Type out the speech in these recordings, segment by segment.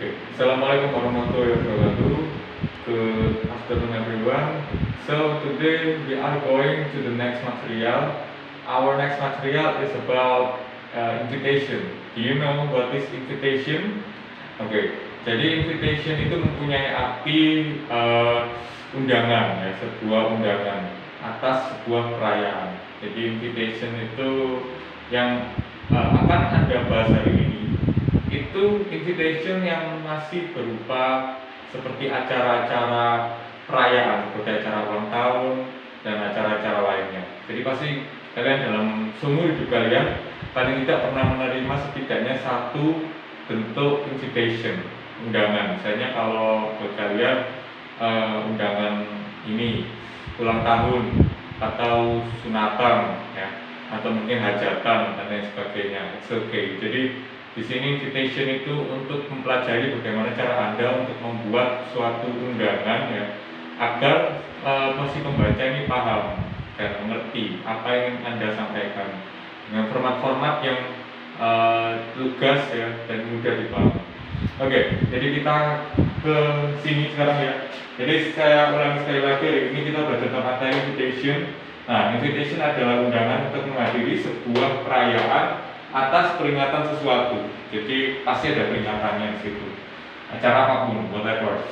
Okay. Assalamualaikum warahmatullahi wabarakatuh. Good afternoon, everyone. So today we are going to the next material. Our next material is about invitation. Do you know what is invitation? Oke. Okay. Jadi invitation itu mempunyai arti undangan, ya, sebuah undangan atas sebuah perayaan. Jadi invitation itu yang akan Anda bahas hari ini itu invitation yang masih berupa seperti acara-acara perayaan, seperti acara ulang tahun dan acara-acara lainnya. Jadi pasti kalian dalam seumur hidup kalian paling tidak pernah menerima setidaknya satu bentuk invitation, undangan. Misalnya kalau buat kalian undangan ini ulang tahun atau sunatan, ya, atau mungkin hajatan dan lain sebagainya. It's okay. Jadi di sini invitation itu untuk mempelajari bagaimana cara Anda untuk membuat suatu undangan, ya, agar si pembaca ini paham dan mengerti apa yang Anda sampaikan dengan format-format yang lugas, ya, dan mudah dipahami. Oke, jadi kita ke sini sekarang, ya. Jadi saya ulangi sekali lagi, ini kita belajar tentang invitation. Nah, invitation adalah undangan untuk menghadiri sebuah perayaan atas peringatan sesuatu. Jadi pasti ada peringatannya di situ. Acara apapun, whatever.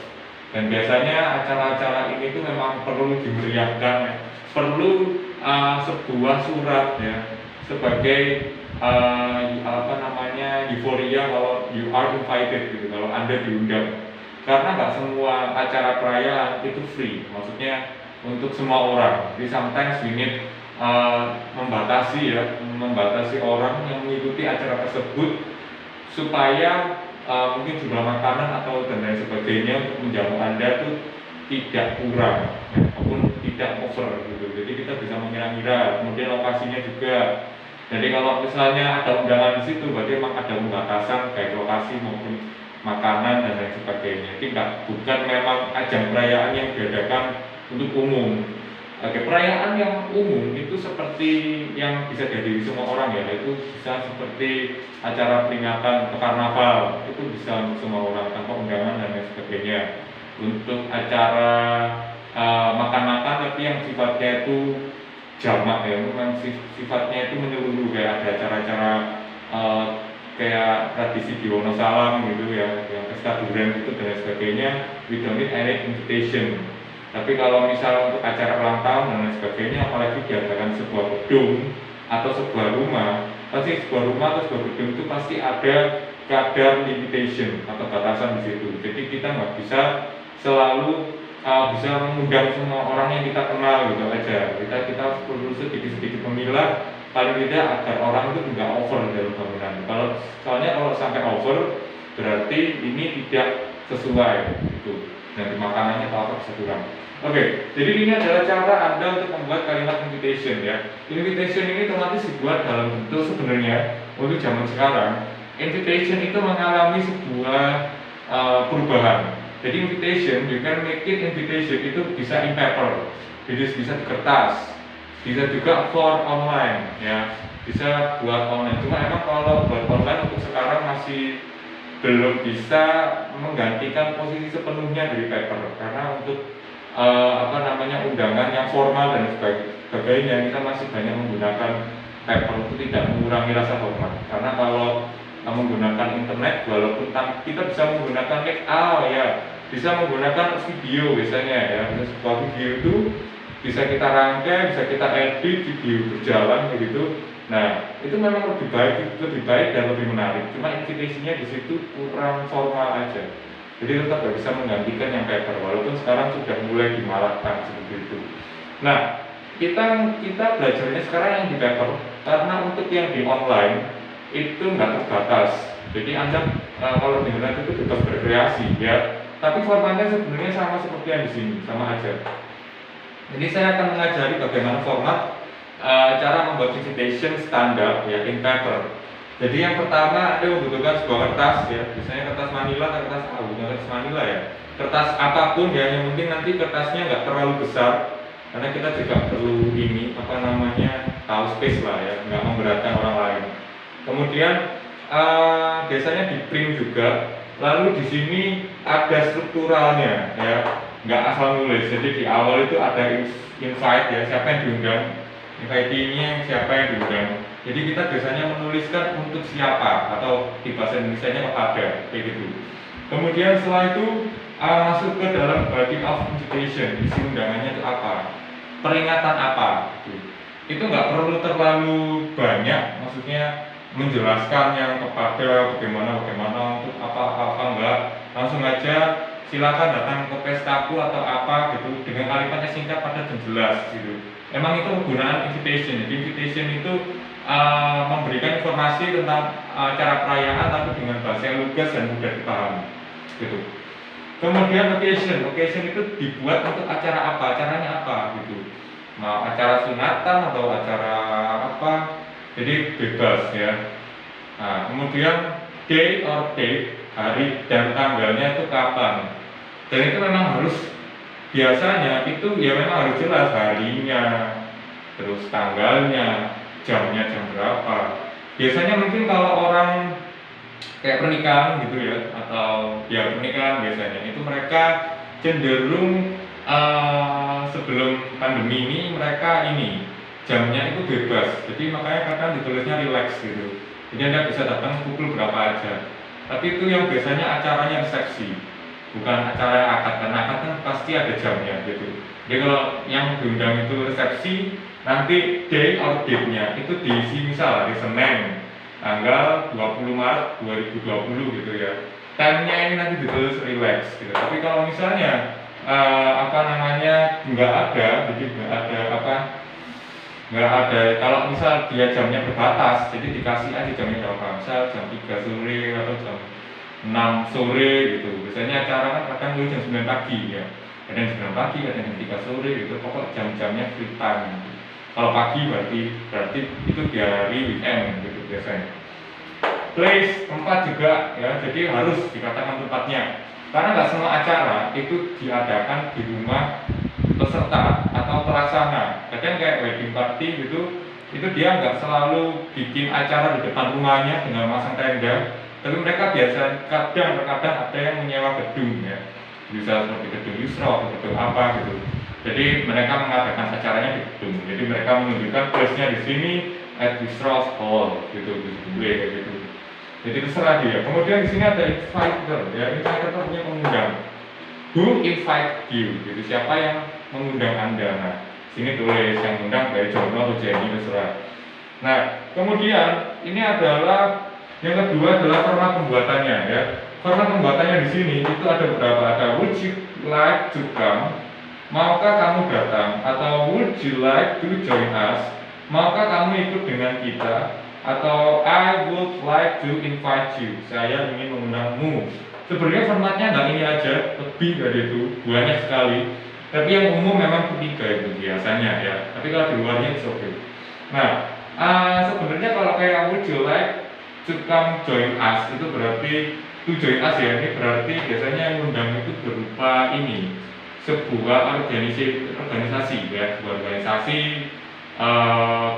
Dan biasanya acara-acara ini tuh memang perlu dimeriahkan, ya. Perlu sebuah surat, ya, sebagai euforia kalau you are invited gitu, kalau Anda diundang. Karena nggak semua acara perayaan itu free, maksudnya untuk semua orang. Jadi sometimes we need membatasi orang yang mengikuti acara tersebut supaya mungkin jumlah makanan atau dan lain sebagainya untuk menjamu Anda tuh tidak kurang, ya, maupun tidak over gitu. Jadi kita bisa mengira-ngira, kemudian lokasinya juga. Jadi kalau misalnya ada undangan di situ, berarti memang ada pembatasan baik lokasi maupun makanan dan lain sebagainya. Jadi bukan memang ajang perayaan yang diadakan untuk umum. Oke, perayaan yang umum itu seperti yang bisa dihadiri semua orang, ya, itu bisa seperti acara peringatan atau karnaval, itu bisa untuk semua orang tanpa undangan dan lain sebagainya. Untuk acara makan-makan tapi yang sifatnya itu jamak, ya, memang sifatnya itu menyeluruh, kayak ada acara-acara kayak tradisi di Wonosalam gitu, ya, yang pesta durian itu dan lain sebagainya, we don't need any invitation. Tapi kalau misal untuk acara ulang tahun dan lain sebagainya, apalagi diadakan sebuah gedung atau sebuah rumah, pasti sebuah rumah atau sebuah gedung itu pasti ada kadar limitation atau batasan di situ. Jadi kita nggak bisa selalu bisa mengundang semua orang yang kita kenal gitu aja. Kita perlu sedikit-sedikit memilah, paling tidak agar orang itu nggak over dalam bangunan. Soalnya kalau sampai over, berarti ini tidak sesuai gitu. Dan makanannya atau apa bisa kurang. Oke, jadi ini adalah cara Anda untuk membuat kalimat invitation, ya. Invitation ini otomatis dibuat dalam bentuk sebenarnya untuk zaman sekarang. Invitation itu mengalami sebuah perubahan. Jadi invitation, you can make it invitation itu bisa in paper, jadi bisa di kertas, bisa juga for online, ya, bisa buat online. Cuma emang kalau buat online untuk sekarang masih belum bisa menggantikan posisi sepenuhnya dari paper, karena untuk undangan yang formal dan sebagainya kita masih banyak menggunakan paper. Itu tidak mengurangi rasa hormat, karena kalau menggunakan internet, walaupun kita bisa menggunakan bisa menggunakan video biasanya, ya. Sebuah video itu bisa kita rangkai, bisa kita edit video berjalan begitu. Nah, itu memang lebih baik dan lebih menarik. Cuma invitation-nya di situ kurang formal aja. Jadi tetap nggak bisa menggantikan yang paper, walaupun sekarang sudah mulai dimarakkan seperti itu. Nah, kita belajarnya sekarang yang di paper, karena untuk yang di online itu nggak terbatas. Jadi Anda kalau di internet itu tetap berkreasi, ya. Tapi formatnya sebenarnya sama seperti yang di sini, sama aja. Jadi saya akan mengajari bagaimana format cara membuat invitation standar, ya, in paper. Jadi yang pertama Anda membutuhkan sebuah kertas, ya, biasanya kertas manila atau kertas manila, ya. Kertas apapun, ya, yang penting nanti kertasnya nggak terlalu besar, karena kita juga perlu tahu space lah, ya, nggak memberatkan orang lain. Kemudian biasanya di print juga Lalu di sini ada strukturalnya ya, nggak asal nulis. Jadi di awal itu ada invite ya, siapa yang diundang, invite-nya siapa yang diundang. Jadi kita biasanya menuliskan untuk siapa atau di bahasa Indonesia-nya kepada, kayak gitu. Kemudian setelah itu masuk ke dalam body of invitation, isi undangannya itu apa, peringatan apa, gitu. Itu nggak perlu terlalu banyak, maksudnya menjelaskan yang kepada bagaimana untuk apa enggak, langsung aja silakan datang ke pestaku atau apa gitu dengan kalimatnya singkat padat dan jelas gitu. Emang itu penggunaan invitation. Jadi invitation itu memberikan informasi tentang cara perayaan tapi dengan bahasa yang lugas dan mudah dipahami gitu. Kemudian occasion itu dibuat untuk acara apa, acaranya apa gitu. Mau acara sunatan atau acara apa, jadi bebas ya. Nah, kemudian day or date, hari dan tanggalnya itu kapan. Dan itu memang harus, biasanya itu ya memang harus jelas harinya, terus tanggalnya, jamnya jam berapa. Biasanya mungkin kalau orang kayak pernikahan gitu ya, atau ya pernikahan biasanya itu mereka cenderung sebelum pandemi ini mereka ini jamnya itu bebas, jadi makanya kadang ditulisnya relax gitu. Jadi Anda bisa datang pukul berapa aja. Tapi itu yang biasanya acaranya resepsi, bukan acara akad, karena akad kan pasti ada jamnya gitu. Jadi kalau yang diundang itu resepsi, nanti day or date-nya itu diisi misal hari Senin tanggal 20 Maret 2020 gitu ya. Time-nya ini nanti ditulis relax gitu. Tapi kalau misalnya nggak ada, jadi nggak ada, kalau misal dia jamnya berbatas, jadi dikasih aja jamnya berapa, misal jam 3 sore atau jam 6 sore gitu. Biasanya acara kan kadang dulu jam 9 pagi ya, kadang jam 9 pagi, kadang jam 3 sore gitu, pokok jam-jamnya free time gitu. Kalau pagi berarti itu di hari weekend gitu biasanya. Place, tempat juga ya, jadi harus dikatakan tempatnya. Karena nggak semua acara itu diadakan di rumah peserta atau pelaksana. Kadang kayak wedding party gitu, itu dia nggak selalu bikin acara di depan rumahnya dengan masang tenda, tapi mereka biasa kadang-kadang ada yang menyewa gedung ya, bisa seperti gedung Yusra atau gedung apa gitu. Jadi mereka mengadakan acaranya di gedung. Jadi mereka menunjukkan place-nya di sini at Yusra Hall gitu, boleh kayak gitu. Jadi terserah dia. Kemudian di sini ada inviter, ya inviter itu punya pengundang. Who invite you? Gitu, siapa yang mengundang Anda? Nah, sini tulis yang mengundang dari Jono atau Jenny, terserah. Nah, kemudian ini adalah yang kedua adalah format pembuatannya ya. Format pembuatannya di sini itu ada beberapa, ada would you like to come? Maukah kamu datang? Atau would you like to join us? Maukah kamu ikut dengan kita? Atau I would like to invite you, saya ingin mengundangmu. Sebenarnya formatnya nggak ini aja, lebih dari itu, banyak sekali. Tapi yang umum memang ketiga itu biasanya ya. Tapi kalau di luarnya itu oke. Nah, sebenarnya kalau kayak would you like to come join us, itu berarti to join us ya. Ini berarti biasanya yang undang itu berupa ini, sebuah organisasi ya, sebuah organisasi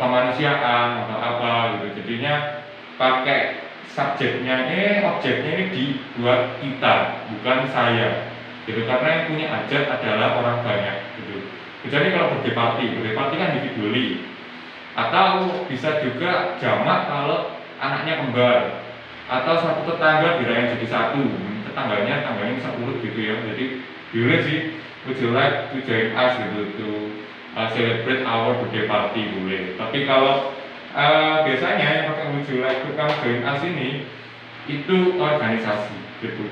kemanusiaan atau apa gitu. Jadinya pakai subjeknya objeknya ini dibuat kita, bukan saya gitu, karena yang punya hajat adalah orang banyak gitu. Jadi kalau birthday party kan individually, atau bisa juga jamak kalau anaknya kembar atau satu tetangga dirayain jadi satu, tetangganya bisa urut gitu ya. Jadi boleh sih, would you like to join us gitu, celebrate our birthday party boleh. Tapi kalau biasanya yang pakai would you like to come join us ini itu organisasi gitu.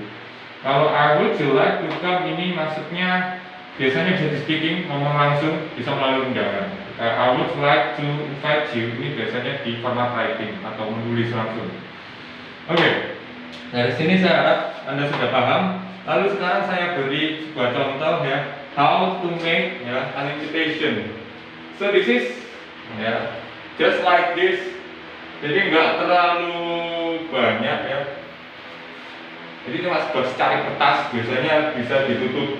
Kalau I would you like to come ini maksudnya biasanya bisa di speaking, ngomong langsung, bisa melalui undangan. I would like to invite you ini biasanya di format writing atau menulis langsung. Oke. Dari sini saya harap Anda sudah paham. Lalu sekarang saya beri sebuah contoh ya, how to make ya an invitation. So this is ya just like this. Jadi nggak terlalu banyak ya. Jadi cuma secari kertas, biasanya bisa ditutup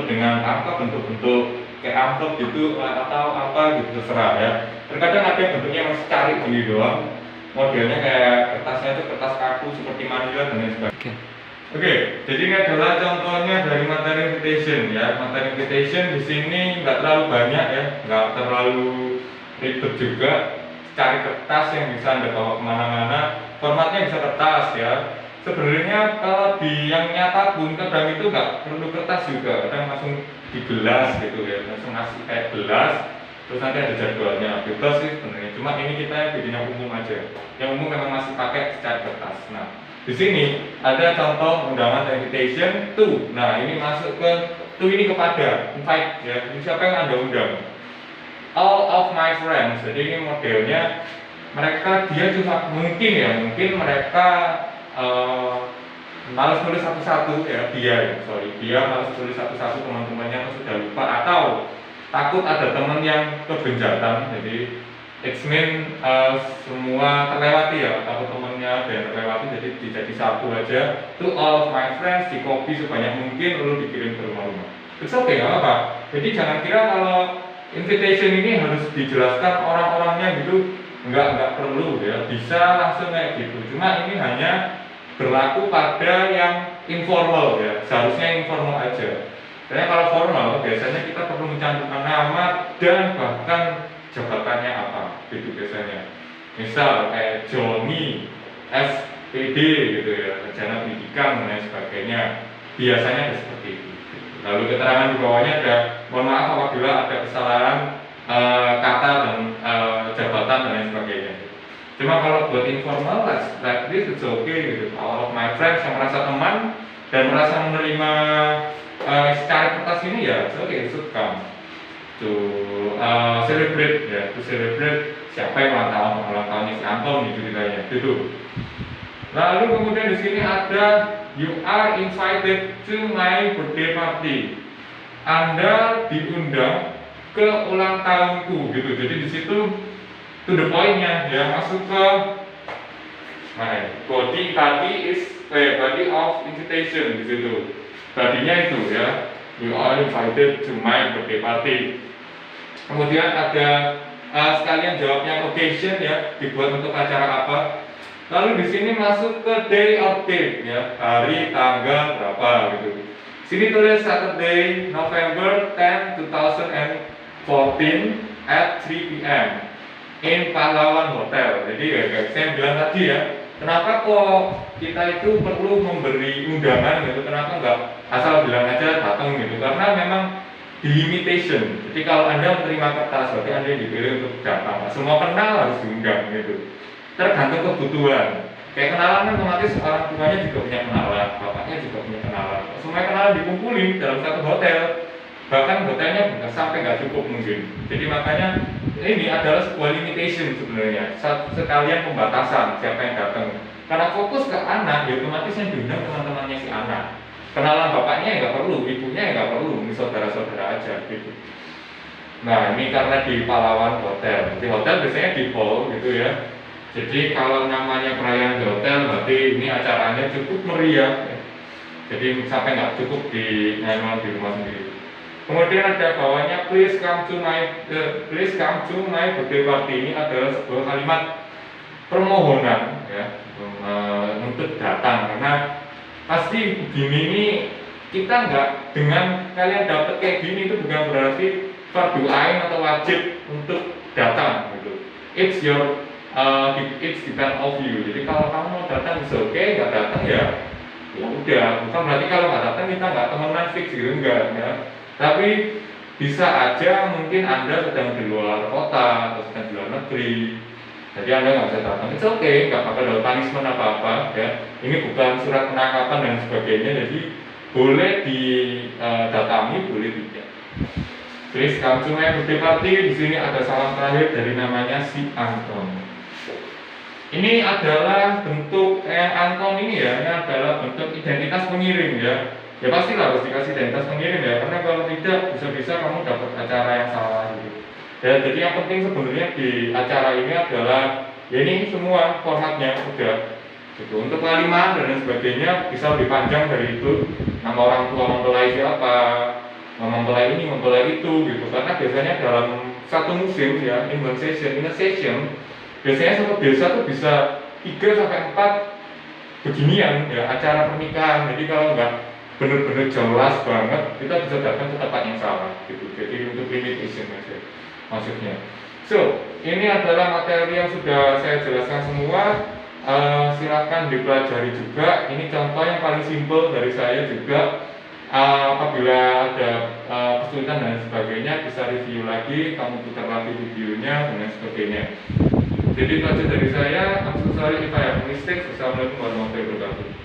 dengan apa, bentuk-bentuk kayak amplop gitu atau apa gitu, terserah ya. Terkadang ada yang bentuknya masih secari gini doang. Modelnya kayak kertasnya itu kertas kaku seperti manila dan lain sebagainya. Oke, jadi ini adalah contohnya dari materi invitation ya. Materi invitation di sini nggak terlalu banyak ya, nggak terlalu ribet juga. Cari kertas yang bisa Anda bawa kemana-mana. Formatnya bisa kertas ya. Sebenarnya kalau di yang nyata pun kadang itu nggak perlu kertas juga, kadang langsung di gelas gitu ya, langsung ngasih kayak gelas. Terus nanti ada jadwalnya, bebas sih sebenarnya. Cuma ini kita bikin yang umum aja. Yang umum memang masih pakai secari kertas. Nah, di sini ada contoh undangan invitation to. Nah, ini masuk ke to ini kepada invite ya. Ini siapa yang Anda undang? All of my friends. Jadi ini modelnya mereka dia cuma mungkin mereka malas tulis satu-satu ya dia malas tulis satu-satu teman-temannya sudah lupa atau takut ada teman yang kebenjatan. Jadi it's mean semua terlewati ya, atau temennya ada yang terlewati, jadi satu aja. To all of my friends, di copy sebanyak mungkin lalu dikirim ke rumah-rumah. It's okay, nggak apa-apa. Jadi jangan kira kalau invitation ini harus dijelaskan orang-orangnya gitu, nggak perlu ya, bisa langsung kayak gitu. Cuma ini hanya berlaku pada yang informal ya, seharusnya informal aja. Karena kalau formal biasanya kita perlu mencantumkan nama dan bahkan jabatannya apa gitu biasanya. Misal kayak Joni SPD gitu ya, sarjana pendidikan dan lain sebagainya. Biasanya ada seperti itu. Lalu keterangan di bawahnya ada mohon maaf apabila ada kesalahan kata dan jabatan dan lain sebagainya. Cuma kalau buat informal like this it's okay gitu. All of my friends yang merasa teman dan merasa menerima secara kertas ini ya oke, itu come to celebrate ya, to celebrate siapa yang ulang tahunnya si Anton gitu ceritanya gitu. Lalu kemudian di sini ada you are invited to my birthday party. Anda diundang ke ulang tahunku gitu. Jadi di situ to the point-nya ya, masuk ke body of invitation di situ. Tadinya itu ya, you are invited to my birthday party. Kemudian ada sekalian jawabnya occasion ya, dibuat untuk acara apa. Lalu di sini masuk ke day or date ya, hari tanggal berapa gitu. Sini tulis Saturday November 10, 2014 at 3 p.m. in Pahlawan Hotel. Jadi ya guys, saya bilang tadi ya, kenapa kok kita itu perlu memberi undangan gitu, kenapa enggak asal bilang aja datang gitu, karena memang di limitation. Jadi kalau Anda menerima kertas, berarti Anda dipilih untuk datang. Semua kenal harus diundang gitu, tergantung kebutuhan. Kayak kenalan kan otomatis orang tuanya juga punya kenalan, bapaknya juga punya kenalan. Semua kenalan dikumpulin dalam satu hotel, bahkan hotelnya sampai nggak cukup mungkin. Jadi makanya ini adalah sebuah limitation sebenarnya, sekalian pembatasan siapa yang datang. Karena fokus ke anak, ya otomatis yang diundang teman-temannya si anak. Kenalan bapaknya ya nggak perlu, ibunya ya nggak perlu, ini saudara-saudara aja gitu. Nah ini karena di Pahlawan Hotel, di hotel biasanya di hall gitu ya. Jadi kalau namanya perayaan di hotel, berarti ini acaranya cukup meriah ya. Jadi sampai nggak cukup di rumah sendiri. Kemudian ada bawahnya please come to my birthday party. Ini adalah sebuah kalimat permohonan ya, untuk datang, karena pasti begini ini kita nggak, dengan kalian dapat kayak gini itu bukan berarti fardu ain atau wajib untuk datang gitu. It's depend of you. Jadi kalau kamu mau datang bisa oke, nggak datang ya udah. Bukan berarti kalau nggak datang kita nggak temenan fix gitu, enggak ya. Tapi bisa aja mungkin Anda sedang di luar kota atau sedang di luar negeri, jadi Anda nggak bisa datang. It's okay, nggak bakal ada punishment apa-apa ya. Ini bukan surat penangkapan dan sebagainya, jadi boleh didatangi, boleh tidak. Please come to my birthday party. Di sini ada salam terakhir dari namanya si Anton. Ini adalah bentuk Anton ini ya, ini adalah bentuk identitas pengirim ya. Ya pastilah harus dikasih identitas pengirim ya, karena kalau tidak bisa-bisa kamu dapat acara yang salah gitu. Ya, jadi yang penting sebenarnya di acara ini adalah ya ini semua formatnya udah gitu. Untuk kalimat dan lain sebagainya bisa lebih panjang dari itu. Nama orang tua mempelai siapa, mempelai ini, mempelai itu gitu. Karena biasanya dalam satu musim ya, in a session biasanya satu desa tuh bisa 3 sampai 4 beginian ya, acara pernikahan. Jadi kalau nggak benar-benar jelas banget, kita bisa datang ke tempat yang salah gitu. Jadi untuk limitation aja maksudnya. So, ini adalah materi yang sudah saya jelaskan semua. Silakan dipelajari juga. Ini contoh yang paling simpel dari saya juga. Apabila ada kesulitan dan sebagainya, bisa review lagi, kamu putar lagi videonya dan lain sebagainya. Jadi itu aja dari saya. I'm so sorry if I have mistakes. Wassalamualaikum warahmatullahi wabarakatuh.